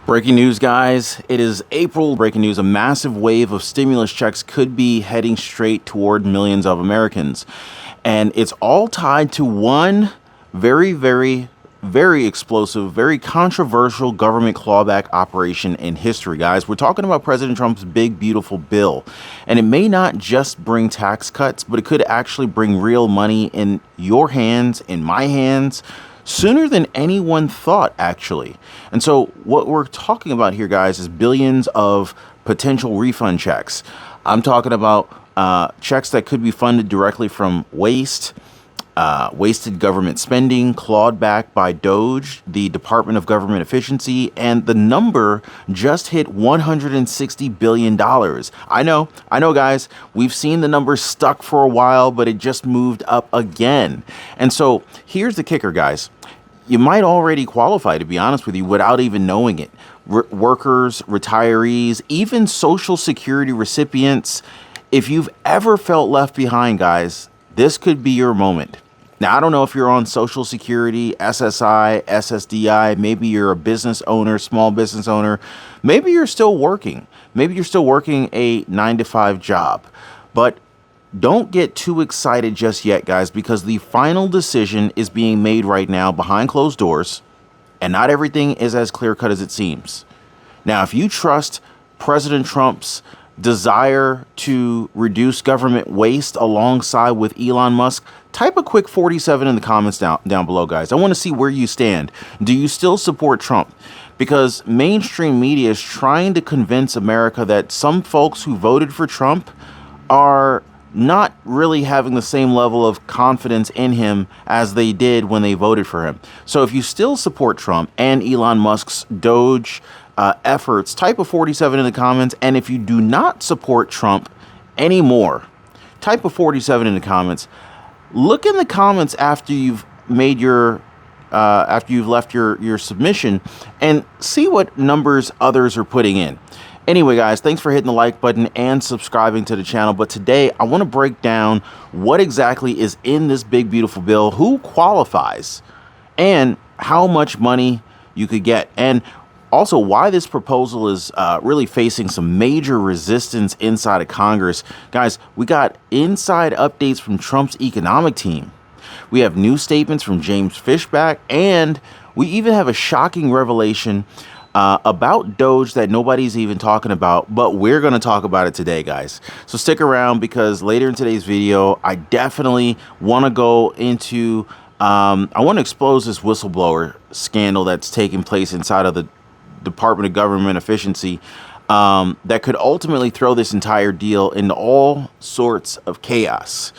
Breaking news, guys. It is April. Breaking news, a massive wave of stimulus checks could be heading straight toward millions of Americans. And it's all tied to one very explosive, very controversial government clawback operation in history, guys. We're talking about President Trump's big, beautiful bill. And it may not just bring tax cuts, but it could actually bring real money in your hands, in my hands, sooner than anyone thought, actually. And so what we're talking about here, guys, is billions of potential refund checks. I'm talking about checks that could be funded directly from wasted government spending, clawed back by DOGE, the Department of Government Efficiency, and the number just hit $160 billion. I know, guys, we've seen the number stuck for a while, but it just moved up again. And so here's the kicker, guys. You might already qualify, to be honest with you, without even knowing it. Workers, retirees, even Social Security recipients. If you've ever felt left behind, guys, this could be your moment. Now, I don't know if you're on Social Security, SSI, SSDI, maybe you're a business owner, small business owner. Maybe you're still working. Maybe you're still working a 9-to-5 job. But don't get too excited just yet, guys, because the final decision is being made right now behind closed doors, and not everything is as clear-cut as it seems. Now, if you trust President Trump's desire to reduce government waste alongside with Elon Musk, type a quick 47 in the comments down below, guys. I want to see where you stand. Do you still support Trump? Because mainstream media is trying to convince America that some folks who voted for Trump are not really having the same level of confidence in him as they did when they voted for him. So if you still support Trump and Elon Musk's DOGE efforts, type a 47 in the comments. And if you do not support Trump anymore, type a 47 in the comments. Look in the comments after you've made your after you've left your submission and see what numbers others are putting in. Anyway, guys, thanks for hitting the like button and subscribing to the channel. But today I want to break down what exactly is in this big, beautiful bill, who qualifies, and how much money you could get. And also why this proposal is really facing some major resistance inside of Congress. Guys, we got inside updates from Trump's economic team. We have new statements from James Fishback, and we even have a shocking revelation about DOGE that nobody's even talking about, but we're going to talk about it today, guys. So stick around, because later in today's video, I definitely want to go into, I want to expose this whistleblower scandal that's taking place inside of the Department of Government Efficiency that could ultimately throw this entire deal into all sorts of chaos.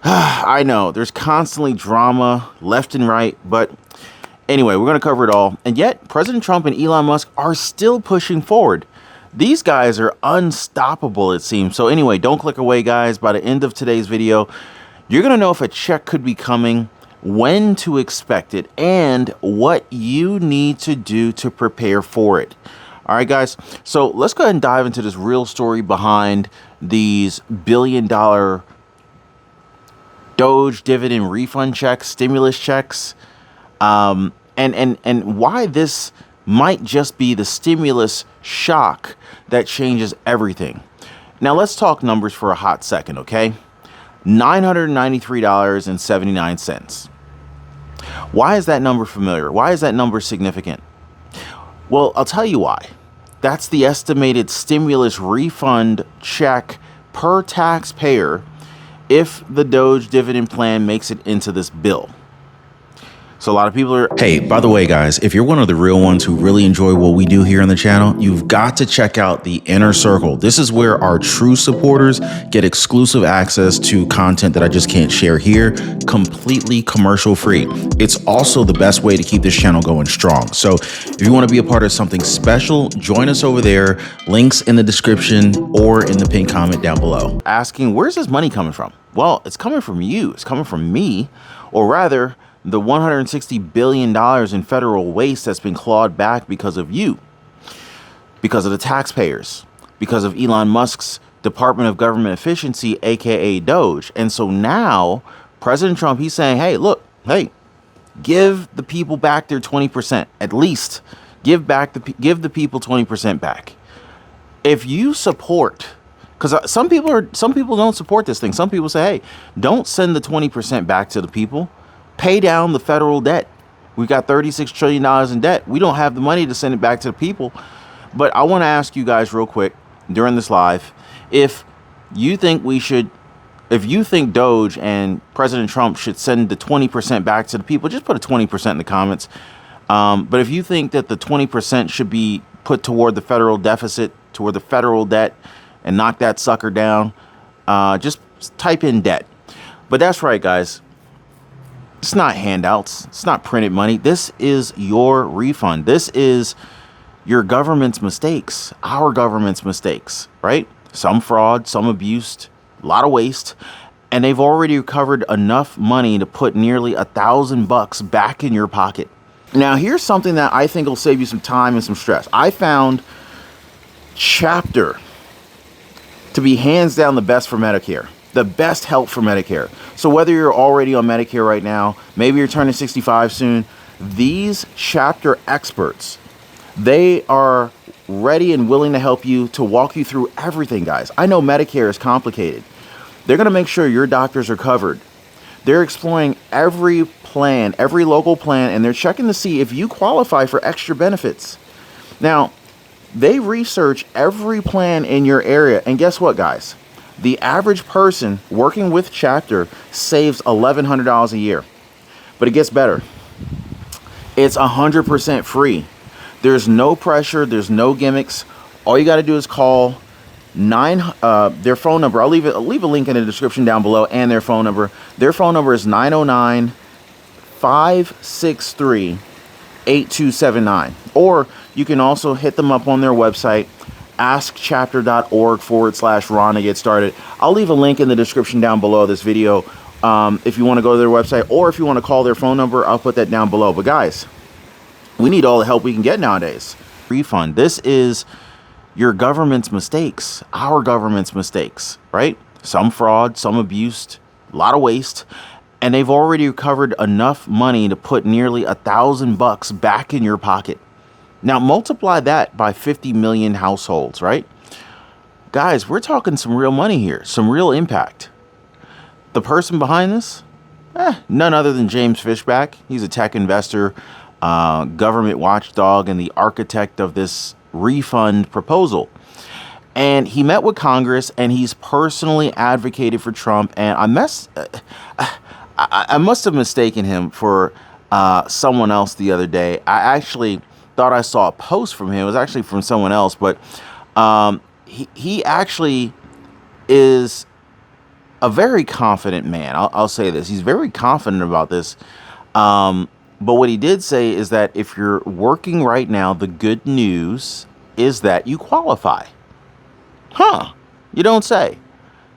I know there's constantly drama left and right, but anyway, we're going to cover it all. And yet, President Trump and Elon Musk are still pushing forward. These guys are unstoppable, it seems. So anyway, don't click away, guys. By the end of today's video, you're going to know if a check could be coming, when to expect it, and what you need to do to prepare for it. All right, guys. So let's go ahead and dive into this real story behind these billion-dollar DOGE dividend refund checks, stimulus checks, and why this might just be the stimulus shock that changes everything. Now, let's talk numbers for a hot second, okay? $993.79. Why is that number familiar? Why is that number significant? Well, I'll tell you why. That's the estimated stimulus refund check per taxpayer if the DOGE dividend plan makes it into this bill. So a lot of people are, hey, by the way, guys, if you're one of the real ones who really enjoy what we do here on the channel, you've got to check out the Inner Circle. This is where our true supporters get exclusive access to content that I just can't share here, completely commercial free. It's also the best way to keep this channel going strong. So if you want to be a part of something special, join us over there. Links in the description or in the pinned comment down below. Asking, where's this money coming from? Well, it's coming from you. It's coming from me, or rather, the $160 billion in federal waste that's been clawed back because of you, because of the taxpayers, because of Elon Musk's Department of Government Efficiency, aka DOGE. And so now President Trump, he's saying, hey, look, hey, give the people back their 20%, at least Give the people 20% back. If you support, because some people don't support this thing. Some people say, hey, don't send the 20% back to the people. Pay down the federal debt. We've got $36 trillion in debt. We don't have the money to send it back to the people. But I want to ask you guys real quick during this live, if you think DOGE and President Trump should send the 20% back to the people, just put a 20% in the comments. But if you think that the 20% should be put toward the federal deficit, toward the federal debt, and knock that sucker down, just type in debt. But that's right, guys. It's not handouts. It's not printed money. This is your refund. This is your government's mistakes, our government's mistakes, right? Some fraud, some abuse, a lot of waste. And they've already recovered enough money to put nearly $1,000 back in your pocket. Now, here's something that I think will save you some time and some stress. I found Chapter to be hands down the best for Medicare, the best help for Medicare. So whether you're already on Medicare right now, maybe you're turning 65 soon, these Chapter experts, they are ready and willing to help you, to walk you through everything, guys. I know Medicare is complicated. They're going to make sure your doctors are covered. They're exploring every plan, every local plan, and they're checking to see if you qualify for extra benefits. Now, they research every plan in your area. And guess what, guys? The average person working with Chapter saves $1,100 a year. But it gets better. It's 100% free. There's no pressure. There's no gimmicks. All you got to do is call their phone number. I'll leave a link in the description down below, and their phone number. Their phone number is 909-563-8279. Or you can also hit them up on their website, askchapter.org/Ron to get started. I'll leave a link in the description down below this video if you want to go to their website, or if you want to call their phone number, I'll put that down below. But guys, we need all the help we can get nowadays. Refund. This is your government's mistakes, our government's mistakes, right? Some fraud, some abuse, a lot of waste. And they've already recovered enough money to put nearly $1,000 back in your pocket. Now multiply that by 50 million households, right? Guys, we're talking some real money here, some real impact. The person behind this? None other than James Fishback. He's a tech investor, government watchdog, and the architect of this refund proposal. And he met with Congress, and he's personally advocated for Trump. And I must have mistaken him for someone else the other day. I actually thought I saw a post from him. It was actually from someone else, but he actually is a very confident man. I'll say this. He's very confident about this. But what he did say is that if you're working right now, the good news is that you qualify. Huh? You don't say.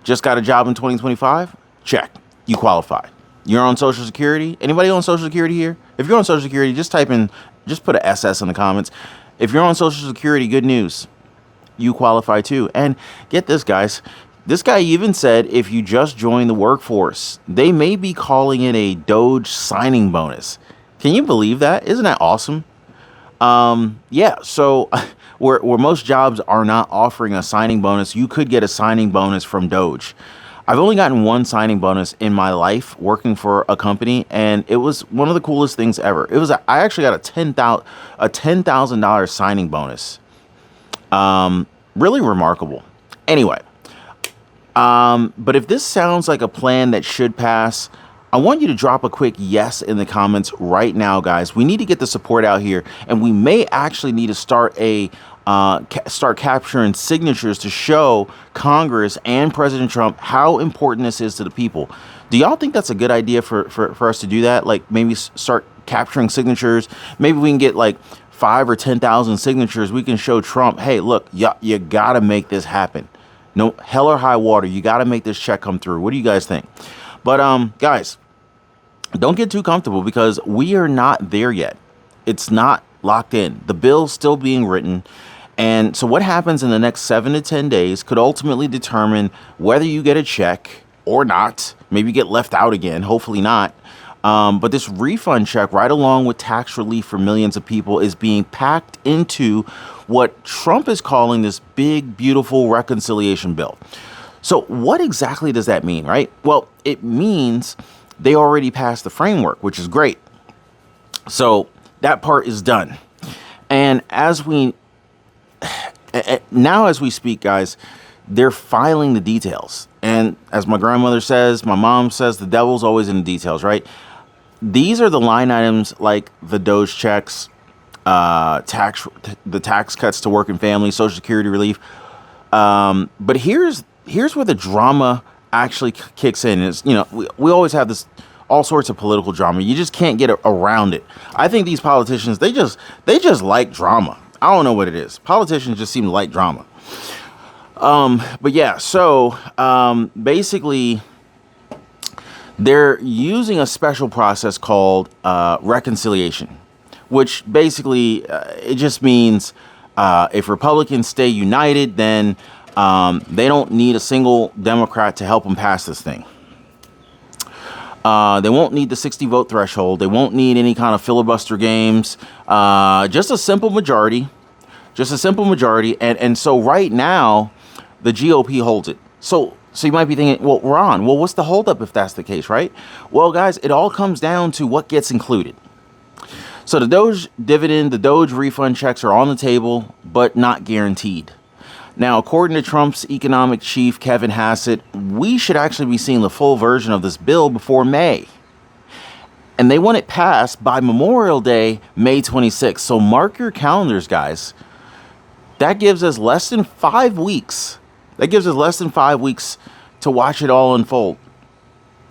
Just got a job in 2025? Check. You qualify. You're on Social Security? Anybody on Social Security here? If you're on Social Security, just put an SS in the comments. If you're on Social Security, good news. You qualify too. And get this, guys. This guy even said if you just join the workforce, they may be calling it a DOGE signing bonus. Can you believe that? Isn't that awesome? Yeah, so where most jobs are not offering a signing bonus, you could get a signing bonus from DOGE. I've only gotten one signing bonus in my life working for a company, and it was one of the coolest things ever. I actually got a $10,000 signing bonus. Really remarkable. Anyway, but if this sounds like a plan that should pass, I want you to drop a quick yes in the comments right now, guys. We need to get the support out here, and we may actually need to start capturing signatures to show Congress and President Trump how important this is to the people. Do y'all think that's a good idea for us to do that? Like maybe start capturing signatures. Maybe we can get like 5,000 or 10,000 signatures. We can show Trump, hey, look, you got to make this happen. No hell or high water. You got to make this check come through. What do you guys think? But guys, don't get too comfortable because we are not there yet. It's not locked in. The bill's still being written. And so what happens in the next 7 to 10 days could ultimately determine whether you get a check or not. Maybe you get left out again. Hopefully not. But this refund check, right along with tax relief for millions of people, is being packed into what Trump is calling this big, beautiful reconciliation bill. So what exactly does that mean, right? Well, it means they already passed the framework, which is great. So that part is done. And now as we speak, guys, they're filing the details. And as my grandmother says, my mom says, the devil's always in the details, right? These are the line items like the DOGE checks, the tax cuts to working families, Social Security relief. But here's where the drama actually kicks in. Is, we always have this all sorts of political drama. You just can't get around it. I think these politicians, they just like drama. I don't know what it is. Politicians just seem to like drama. But yeah, so basically, they're using a special process called reconciliation, which basically it just means if Republicans stay united, then they don't need a single Democrat to help them pass this thing. They won't need the 60 vote threshold. They won't need any kind of filibuster games. Just a simple majority. And so right now, the GOP holds it. So you might be thinking, well, Ron, what's the holdup if that's the case, right? Well, guys, it all comes down to what gets included. So the DOGE dividend, the DOGE refund checks are on the table, but not guaranteed. Now, according to Trump's economic chief, Kevin Hassett, we should actually be seeing the full version of this bill before May. And they want it passed by Memorial Day, May 26th. So mark your calendars, guys. That gives us less than 5 weeks. To watch it all unfold.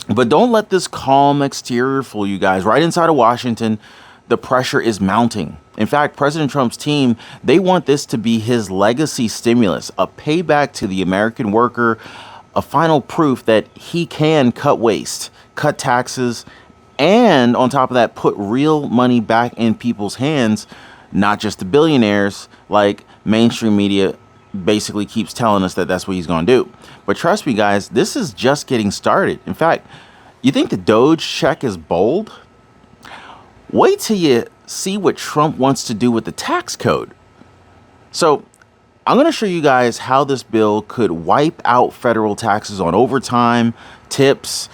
But don't let this calm exterior fool you guys. Right inside of Washington, the pressure is mounting. In fact, President Trump's team, they want this to be his legacy stimulus, a payback to the American worker, a final proof that he can cut waste, cut taxes, and on top of that, put real money back in people's hands, not just the billionaires like mainstream media basically keeps telling us that that's what he's going to do. But trust me, guys, this is just getting started. In fact, you think the DOGE check is bold? Wait till you see what Trump wants to do with the tax code. So I'm going to show you guys how this bill could wipe out federal taxes on overtime, tips,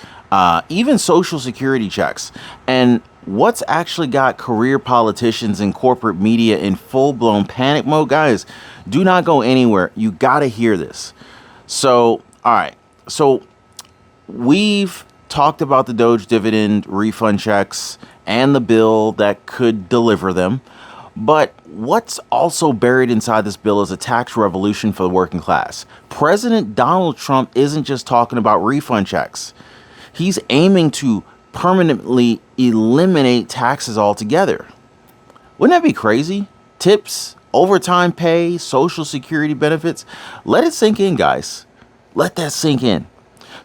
even Social Security checks. And what's actually got career politicians and corporate media in full-blown panic mode, guys, do not go anywhere. You got to hear this. So, all right. So we've talked about the DOGE dividend refund checks and the bill that could deliver them. But what's also buried inside this bill is a tax revolution for the working class. President Donald Trump isn't just talking about refund checks. He's aiming to permanently eliminate taxes altogether. Wouldn't that be crazy? Tips, overtime pay, Social Security benefits. Let it sink in, guys. Let that sink in.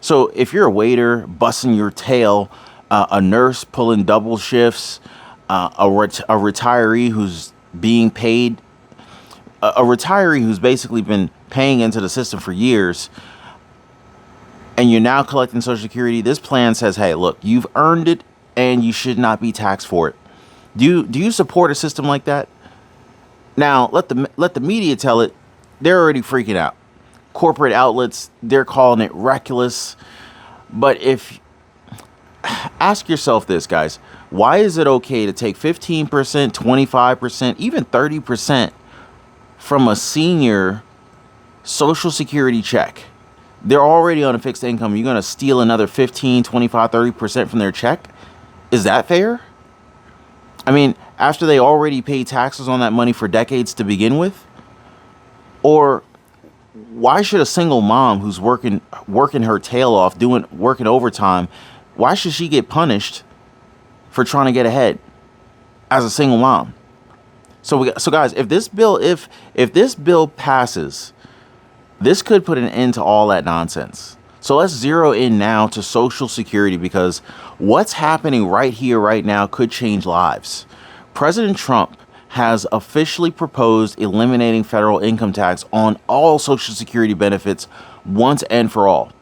So if you're a waiter busting your tail, a nurse pulling double shifts, a retiree who's being paid, a retiree who's basically been paying into the system for years, and you're now collecting Social Security, this plan says, hey, look, you've earned it and you should not be taxed for it. Do you support a system like that? Now, let the media tell it. They're already freaking out. Corporate outlets, they're calling it reckless. But ask yourself this, guys. Why is it okay to take 15%, 25%, even 30% from a senior Social Security check? They're already on a fixed income. You're going to steal another 15, 25, 30% from their check? Is that fair? I mean, after they already paid taxes on that money for decades to begin with? Or why should a single mom who's working her tail off, working overtime, why should she get punished for trying to get ahead as a single mom? So guys, if this bill passes, this could put an end to all that nonsense. So let's zero in now to Social Security, because what's happening right here, right now, could change lives. President Trump has officially proposed eliminating federal income tax on all Social Security benefits once and for all.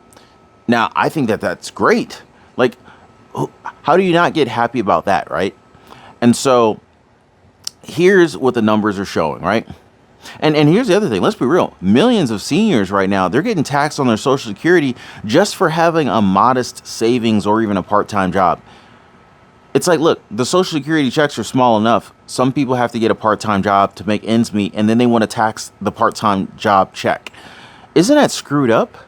Now, I think that that's great. Like, How do you not get happy about that, right? And so here's what the numbers are showing, right? And here's the other thing. Let's be real. Millions of seniors right now, they're getting taxed on their Social Security just for having a modest savings or even a part-time job. It's like, look, the Social Security checks are small enough. Some people have to get a part-time job to make ends meet, and then they want to tax the part-time job check. Isn't that screwed up?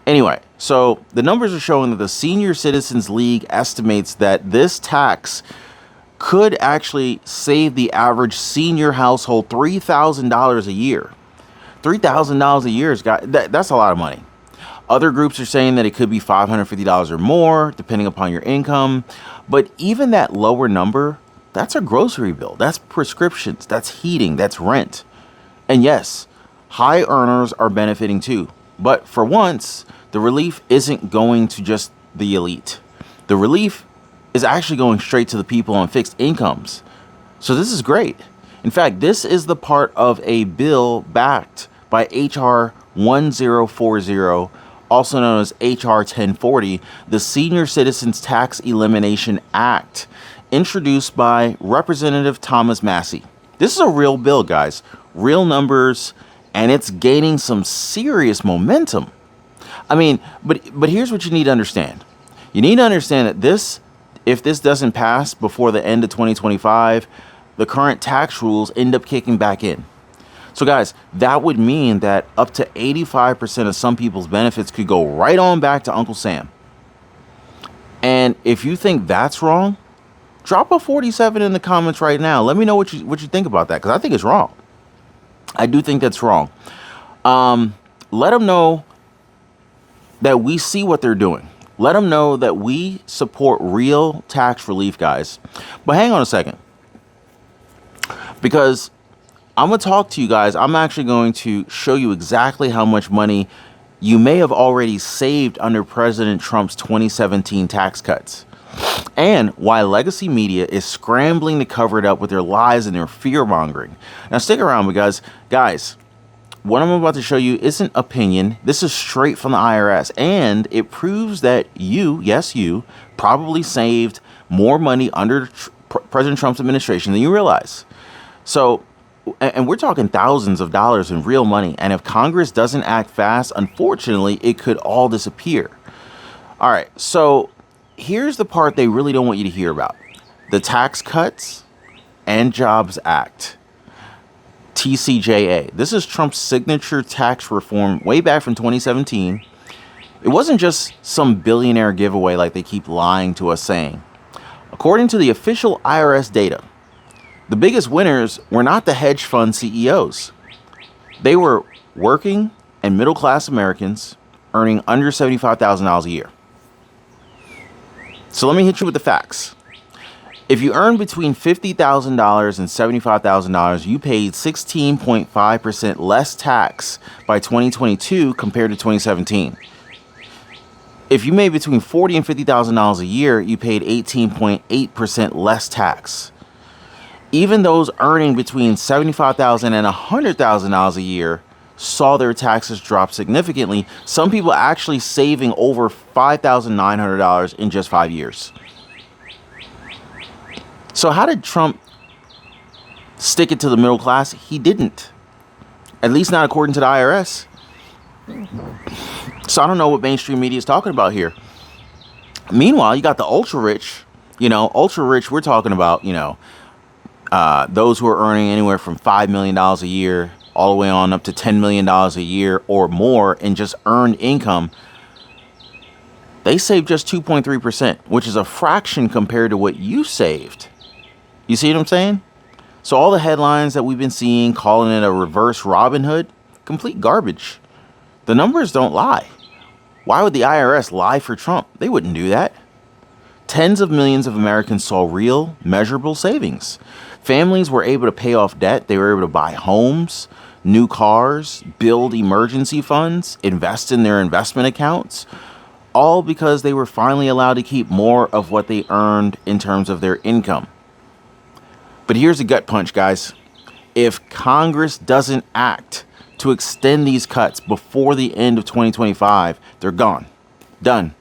Anyway, so the numbers are showing that the Senior Citizens League estimates that this tax could actually save the average senior household $3,000 a year. $3,000 a year is that's a lot of money. Other groups are saying that it could be $550 or more, depending upon your income. But even that lower number, that's a grocery bill. That's prescriptions. That's heating. That's rent. And yes, high earners are benefiting too. But for once, the relief isn't going to just the elite. The relief is actually going straight to the people on fixed incomes. So this is great. In fact, this is the part of a bill backed by HR 1040, also known as HR 1040, the Senior Citizens Tax Elimination Act, introduced by Representative Thomas Massey. This is a real bill, guys, real numbers, and it's gaining some serious momentum. I mean, but here's what you need to understand. You need to understand that if this doesn't pass before the end of 2025, the current tax rules end up kicking back in. So guys, that would mean that up to 85% of some people's benefits could go right on back to Uncle Sam. And if you think that's wrong, drop a 47 in the comments right now. Let me know what you think about that, because I think it's wrong. I do think that's wrong. Let them know that we see what they're doing. Let them know that we support real tax relief, guys. But hang on a second, because I'm going to talk to you guys. I'm actually going to show you exactly how much money you may have already saved under President Trump's 2017 tax cuts, and why legacy media is scrambling to cover it up with their lies and their fear-mongering. Now, stick around, because, guys, what I'm about to show you isn't opinion. This is straight from the IRS, and it proves that you, yes, you, probably saved more money under President Trump's administration than you realize. So, and we're talking thousands of dollars in real money, and if Congress doesn't act fast, unfortunately, it could all disappear. All right, so here's the part they really don't want you to hear about: the Tax Cuts and Jobs Act. TCJA. This is Trump's signature tax reform way back from 2017. It wasn't just some billionaire giveaway like they keep lying to us saying. According to the official IRS data, the biggest winners were not the hedge fund CEOs. They were working and middle-class Americans earning under $75,000 a year. So let me hit you with the facts. If you earn between $50,000 and $75,000, you paid 16.5% less tax by 2022 compared to 2017. If you made between $40,000 and $50,000 a year, you paid 18.8% less tax. Even those earning between $75,000 and $100,000 a year saw their taxes drop significantly. Some people actually saving over $5,900 in just 5 years. So how did Trump stick it to the middle class? He didn't. At least not according to the IRS. So I don't know what mainstream media is talking about here. Meanwhile, you got the ultra rich. Ultra rich, we're talking about, those who are earning anywhere from $5 million a year all the way on up to $10 million a year or more in just earned income. They saved just 2.3%, which is a fraction compared to what you saved. You see what I'm saying? So all the headlines that we've been seeing calling it a reverse Robin Hood, complete garbage. The numbers don't lie. Why would the IRS lie for Trump? They wouldn't do that. Tens of millions of Americans saw real, measurable savings. Families were able to pay off debt. They were able to buy homes, new cars, build emergency funds, invest in their investment accounts, all because they were finally allowed to keep more of what they earned in terms of their income. But here's a gut punch, guys. If Congress doesn't act to extend these cuts before the end of 2025, they're gone. Done.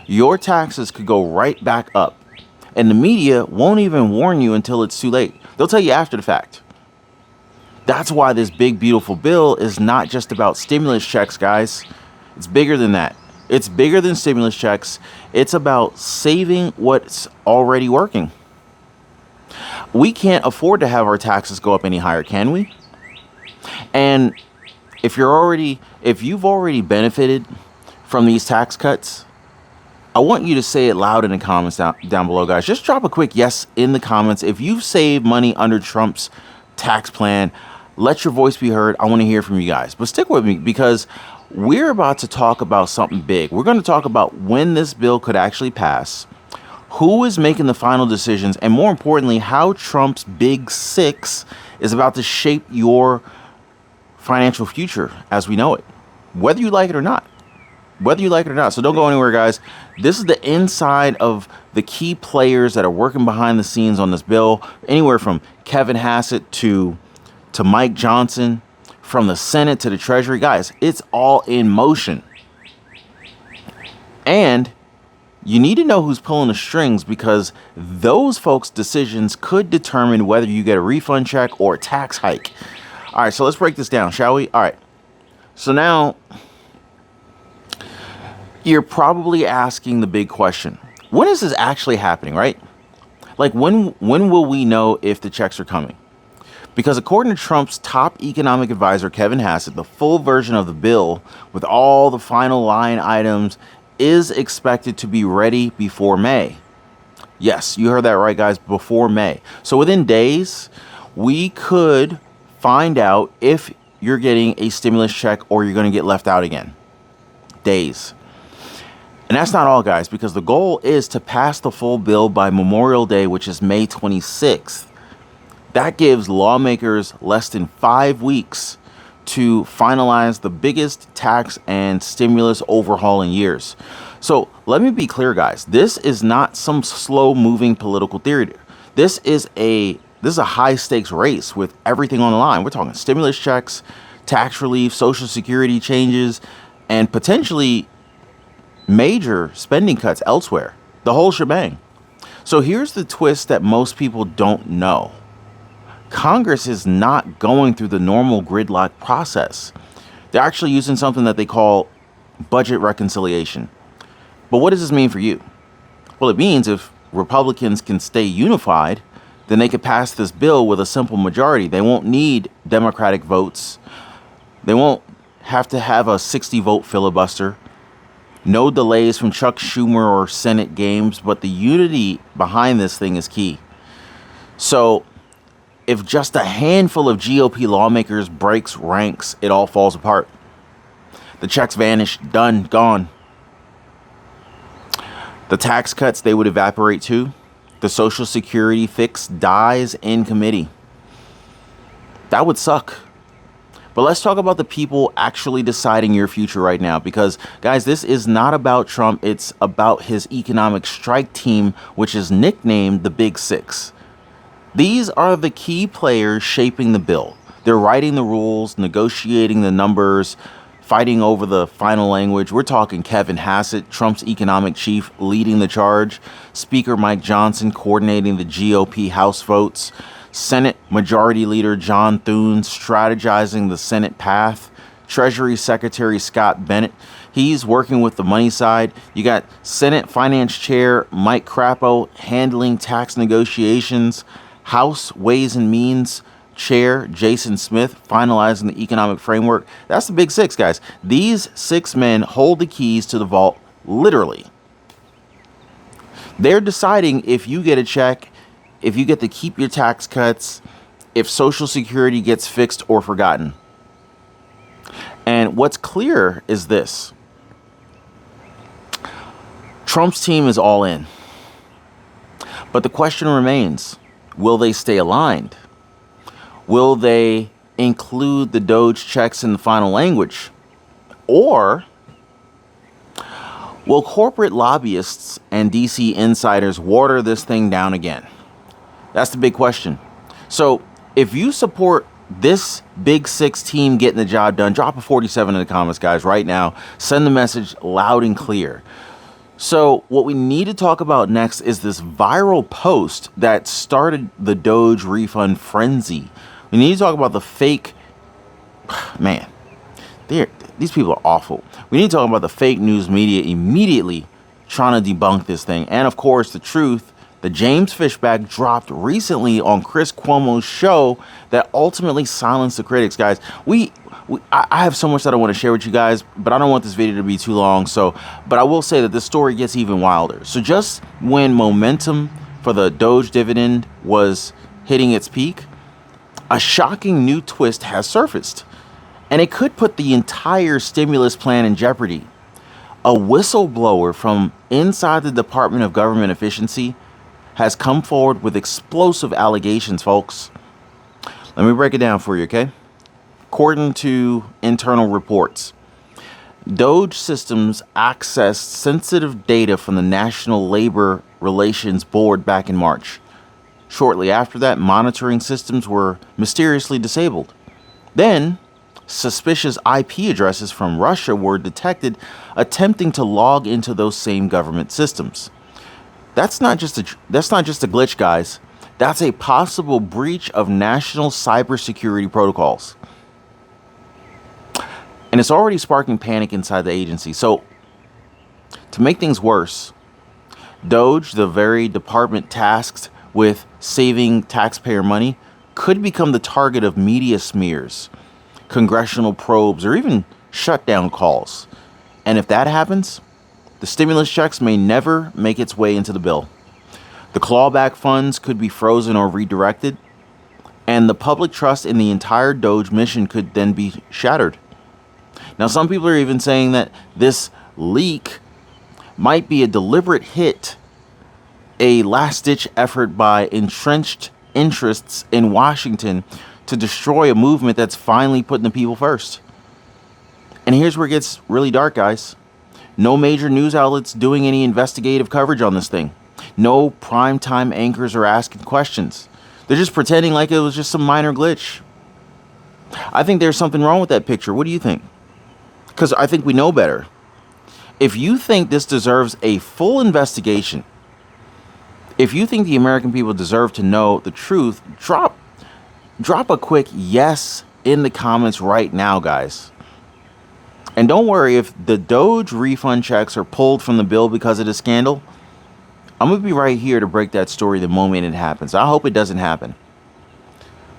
your taxes could go right back up. And the media won't even warn you until it's too late. They'll tell you after the fact. That's why this big, beautiful bill is not just about stimulus checks, guys. It's bigger than that. It's bigger than stimulus checks. It's about saving what's already working. We can't afford to have our taxes go up any higher, can we? And if you've already benefited from these tax cuts, I want you to say it loud in the comments down below, guys. Just drop a quick yes in the comments. If you've saved money under Trump's tax plan, let your voice be heard. I want to hear from you guys. But stick with me, because we're about to talk about something big. We're going to talk about when this bill could actually pass, who is making the final decisions, and more importantly, how Trump's Big Six is about to shape your financial future as we know it, whether you like it or not. So don't go anywhere, guys. This is the inside of the key players that are working behind the scenes on this bill, anywhere from Kevin Hassett to Mike Johnson, from the Senate to the Treasury. Guys, it's all in motion. And you need to know who's pulling the strings, because those folks' decisions could determine whether you get a refund check or a tax hike. All right, so let's break this down, shall we? All right. So now you're probably asking the big question. When is this actually happening, right? Like when will we know if the checks are coming? Because according to Trump's top economic advisor, Kevin Hassett, the full version of the bill with all the final line items is expected to be ready before May. Yes, you heard that right, guys, before May. So within days, we could find out if you're getting a stimulus check or you're going to get left out again. Days. And that's not all, guys, because the goal is to pass the full bill by Memorial Day, which is May 26th. That gives lawmakers less than 5 weeks to finalize the biggest tax and stimulus overhaul in years. So let me be clear, guys. This is not some slow-moving political theater. This is a high-stakes race with everything on the line. We're talking stimulus checks, tax relief, Social Security changes, and potentially major spending cuts elsewhere. The whole shebang. So here's the twist that most people don't know. Congress is not going through the normal gridlock process. They're actually using something that they call budget reconciliation. But what does this mean for you? Well, it means if Republicans can stay unified, then they could pass this bill with a simple majority. They won't need Democratic votes. They won't have to have a 60-vote filibuster. No delays from Chuck Schumer or Senate games, but the unity behind this thing is key. So if just a handful of GOP lawmakers breaks ranks, it all falls apart. The checks vanish, done, gone. The tax cuts, they would evaporate too. The Social Security fix dies in committee. That would suck. But let's talk about the people actually deciding your future right now. Because, guys, this is not about Trump. It's about his economic strike team, which is nicknamed the Big Six. These are the key players shaping the bill. They're writing the rules, negotiating the numbers, fighting over the final language. We're talking Kevin Hassett, Trump's economic chief, leading the charge. Speaker Mike Johnson coordinating the GOP House votes. Senate Majority Leader John Thune strategizing the Senate path. Treasury Secretary Scott Bennett, he's working with the money side. You got Senate Finance Chair Mike Crapo handling tax negotiations. House Ways and Means Chair Jason Smith finalizing the economic framework. That's the Big Six, guys. These 6 men hold the keys to the vault, literally. They're deciding if you get a check, if you get to keep your tax cuts, if Social Security gets fixed or forgotten. And what's clear is this. Trump's team is all in. But the question remains, will they stay aligned? Will they include the DOGE checks in the final language? Or will corporate lobbyists and DC insiders water this thing down again? That's the big question. So if you support this Big Six team getting the job done, drop a 47 in the comments, guys, right now. Send the message loud and clear. So, what we need to talk about next is this viral post that started the Doge refund frenzy. We need to talk about the fake, man, they're, these people are awful. We need to talk about the fake news media immediately trying to debunk this thing. And of course, the truth that James Fishback dropped recently on Chris Cuomo's show that ultimately silenced the critics, guys. I have so much that I want to share with you guys, but I don't want this video to be too long. But I will say that this story gets even wilder. So just when momentum for the Doge dividend was hitting its peak, a shocking new twist has surfaced. And it could put the entire stimulus plan in jeopardy. A whistleblower from inside the Department of Government Efficiency has come forward with explosive allegations, folks. Let me break it down for you, okay? According to internal reports, DOGE systems accessed sensitive data from the National Labor Relations Board back in March. Shortly after that, monitoring systems were mysteriously disabled. Then, suspicious IP addresses from Russia were detected attempting to log into those same government systems. That's not just a glitch, guys. That's a possible breach of national cybersecurity protocols. And it's already sparking panic inside the agency. So, to make things worse, DOGE, the very department tasked with saving taxpayer money, could become the target of media smears, congressional probes, or even shutdown calls. And if that happens, the stimulus checks may never make its way into the bill. The clawback funds could be frozen or redirected, and the public trust in the entire DOGE mission could then be shattered. Now, some people are even saying that this leak might be a deliberate hit, a last-ditch effort by entrenched interests in Washington to destroy a movement that's finally putting the people first. And here's where it gets really dark, guys. No major news outlets doing any investigative coverage on this thing. No primetime anchors are asking questions. They're just pretending like it was just some minor glitch. I think there's something wrong with that picture. What do you think? Because I think we know better. If you think this deserves a full investigation, if you think the American people deserve to know the truth, drop a quick yes in the comments right now, guys. And don't worry if the DOGE refund checks are pulled from the bill because of the scandal. I'm going to be right here to break that story the moment it happens. I hope it doesn't happen.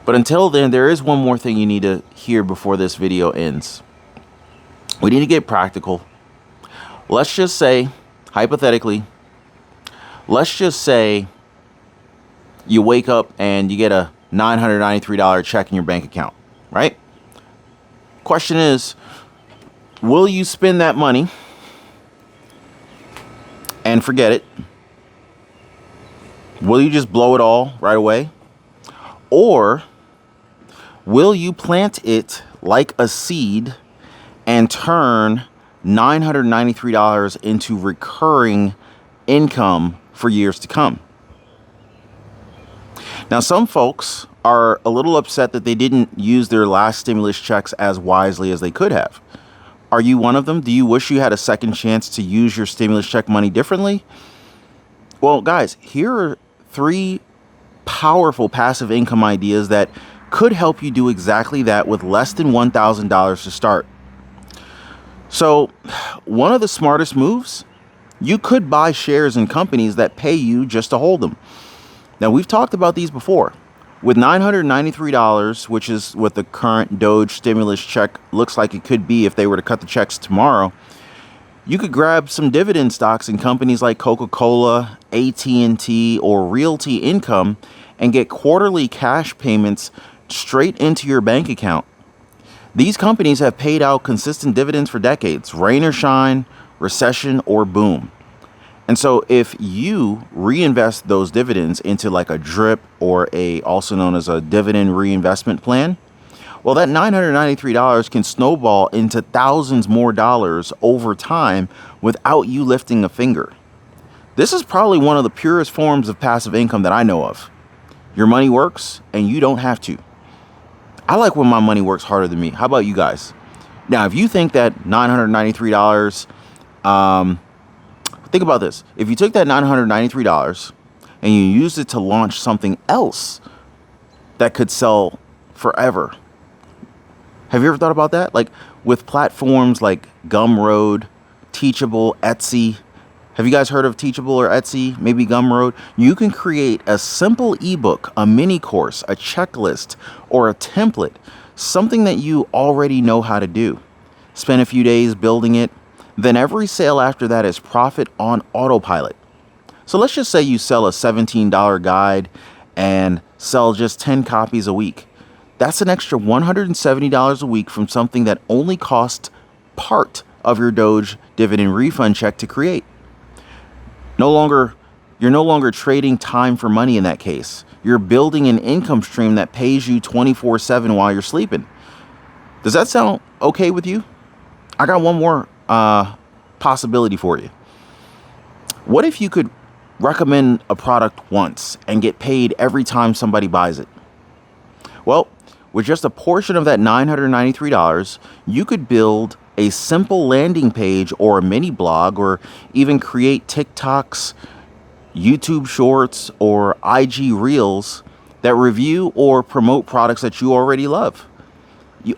But until then, there is one more thing you need to hear before this video ends. We need to get practical. Let's just say, hypothetically, let's just say you wake up and you get a $993 check in your bank account, right? Question is, will you spend that money and forget it? Will you just blow it all right away? Or will you plant it like a seed and turn $993 into recurring income for years to come? Now, some folks are a little upset that they didn't use their last stimulus checks as wisely as they could have. Are you one of them? Do you wish you had a second chance to use your stimulus check money differently? Well, guys, here are 3 powerful passive income ideas that could help you do exactly that with less than $1,000 to start. So, one of the smartest moves, you could buy shares in companies that pay you just to hold them. Now, we've talked about these before. With $993, which is what the current DOGE stimulus check looks like it could be if they were to cut the checks tomorrow, you could grab some dividend stocks in companies like Coca-Cola, AT&T, or Realty Income and get quarterly cash payments straight into your bank account. These companies have paid out consistent dividends for decades, rain or shine, recession or boom. And so if you reinvest those dividends into like a DRIP or also known as a dividend reinvestment plan, well, that $993 can snowball into thousands more dollars over time without you lifting a finger. This is probably one of the purest forms of passive income that I know of. Your money works and you don't have to. I like when my money works harder than me. How about you guys? Now, if you think that $993, Think about this. If you took that $993 and you used it to launch something else that could sell forever. Have you ever thought about that? Like with platforms like Gumroad, Teachable, Etsy. Have you guys heard of Teachable or Etsy? Maybe Gumroad? You can create a simple ebook, a mini course, a checklist, or a template, something that you already know how to do. Spend a few days building it. Then every sale after that is profit on autopilot. So let's just say you sell a $17 guide and sell just 10 copies a week. That's an extra $170 a week from something that only cost part of your DOGE dividend refund check to create. You're no longer trading time for money in that case. You're building an income stream that pays you 24/7 while you're sleeping. Does that sound okay with you? I got one more possibility for you. What if you could recommend a product once and get paid every time somebody buys it? Well, with just a portion of that $993, you could build a simple landing page or a mini blog, or even create TikToks, YouTube shorts, or IG reels that review or promote products that you already love.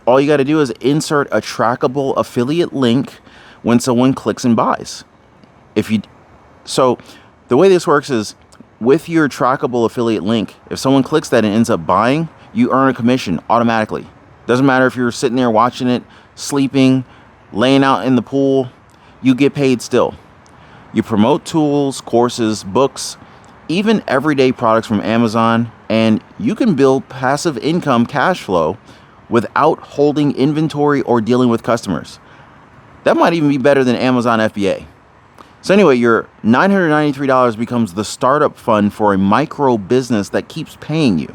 All you got to do is insert a trackable affiliate link when someone clicks and buys. So the way this works is with your trackable affiliate link, if someone clicks that and ends up buying, you earn a commission automatically. Doesn't matter if you're sitting there watching it, sleeping, laying out in the pool, you get paid still. You promote tools, courses, books, even everyday products from Amazon, and you can build passive income cash flow without holding inventory or dealing with customers. That might even be better than Amazon FBA. So anyway, your $993 becomes the startup fund for a micro business that keeps paying you.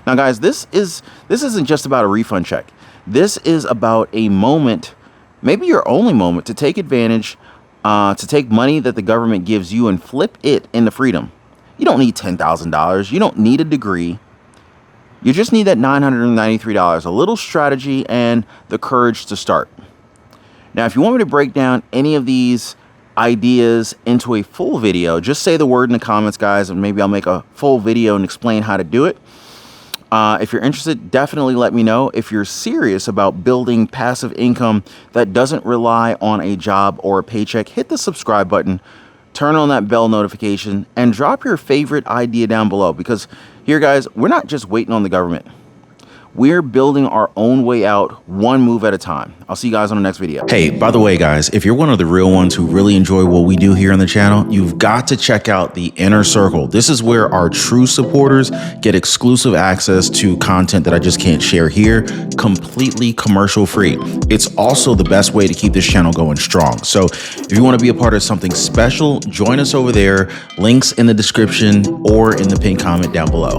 Now, guys, this isn't just about a refund check. This is about a moment, maybe your only moment, to take advantage, to take money that the government gives you and flip it into freedom. You don't need $10,000. You don't need a degree. You just need that $993, a little strategy, and the courage to start. Now, if you want me to break down any of these ideas into a full video, just say the word in the comments, guys, and maybe I'll make a full video and explain how to do it. If you're interested, definitely let me know. If you're serious about building passive income that doesn't rely on a job or a paycheck, hit the subscribe button, turn on that bell notification, and drop your favorite idea down below. Because here, guys, we're not just waiting on the government. We're building our own way out, one move at a time. I'll see you guys on the next video. Hey, by the way, guys, if you're one of the real ones who really enjoy what we do here on the channel, you've got to check out the Inner Circle. This is where our true supporters get exclusive access to content that I just can't share here, completely commercial free. It's also the best way to keep this channel going strong. So if you want to be a part of something special, join us over there. Links in the description or in the pinned comment down below.